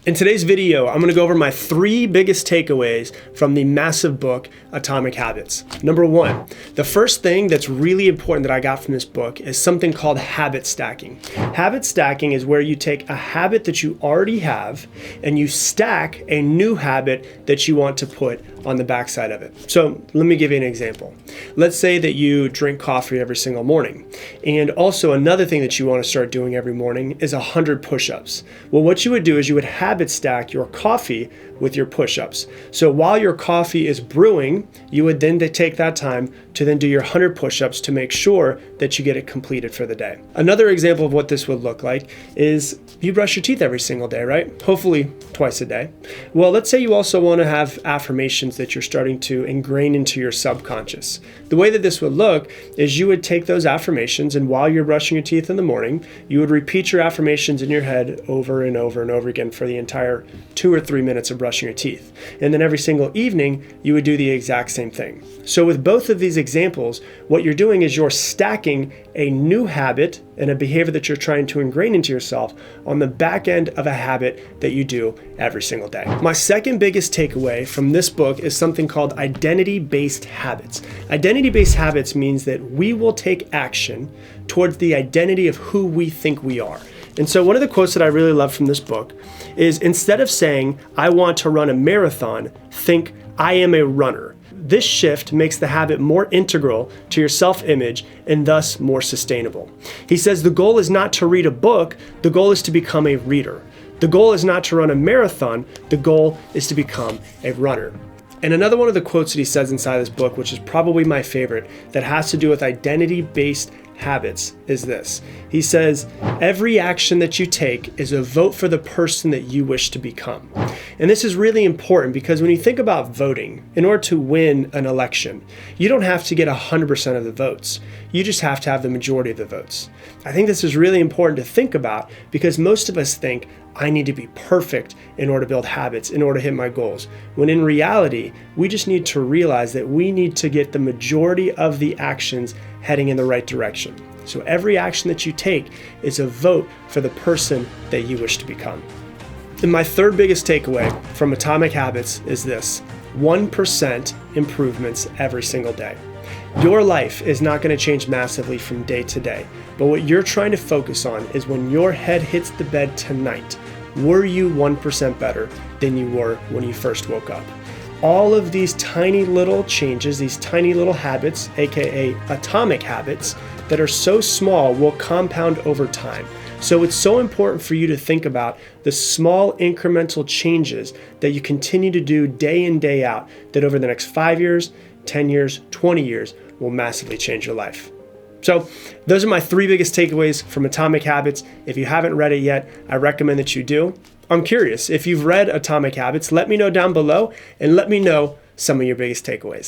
In today's video, I'm going to go over my 3 biggest takeaways from the massive book, Atomic Habits. Number 1, the first thing that's really important that I got from this book is something called habit stacking. Habit stacking is where you take a habit that you already have and you stack a new habit that you want to put on the backside of it. So let me give you an example. Let's say that you drink coffee every single morning. And also another thing that you want to start doing every morning is 100 push-ups. Well, what you would do is you would habit stack your coffee with your push-ups. So while your coffee is brewing, you would then take that time to then do your 100 push-ups to make sure that you get it completed for the day. Another example of what this would look like is you brush your teeth every single day, right? Hopefully twice a day. Well, let's say you also want to have affirmations that you're starting to ingrain into your subconscious. The way that this would look is you would take those affirmations, and while you're brushing your teeth in the morning, you would repeat your affirmations in your head over and over and over again for the entire 2 or 3 minutes of brushing your teeth. And then every single evening, you would do the exact same thing. So with both of these examples, what you're doing is you're stacking a new habit and a behavior that you're trying to ingrain into yourself on the back end of a habit that you do every single day. My second biggest takeaway from this book is something called identity-based habits. Identity-based habits means that we will take action towards the identity of who we think we are. And so one of the quotes that I really love from this book is, instead of saying, I want to run a marathon, think, I am a runner. This shift makes the habit more integral to your self-image and thus more sustainable. He says the goal is not to read a book, the goal is to become a reader. The goal is not to run a marathon, the goal is to become a runner. And another one of the quotes that he says inside this book, which is probably my favorite, that has to do with identity-based habits, is this. He says, every action that you take is a vote for the person that you wish to become. And this is really important because when you think about voting, in order to win an election, you don't have to get 100% of the votes. You just have to have the majority of the votes. I think this is really important to think about because most of us think, I need to be perfect in order to build habits, in order to hit my goals. When in reality, we just need to realize that we need to get the majority of the actions heading in the right direction. So every action that you take is a vote for the person that you wish to become. And my third biggest takeaway from Atomic Habits is this: 1% improvements every single day. Your life is not going to change massively from day to day, but what you're trying to focus on is when your head hits the bed tonight, were you 1% better than you were when you first woke up? All of these tiny little changes, these tiny little habits, aka atomic habits, that are so small will compound over time. So it's so important for you to think about the small incremental changes that you continue to do day in, day out, that over the next 5 years, 10 years, 20 years will massively change your life. So those are my 3 biggest takeaways from Atomic Habits. If you haven't read it yet, I recommend that you do. I'm curious, if you've read Atomic Habits, let me know down below and let me know some of your biggest takeaways.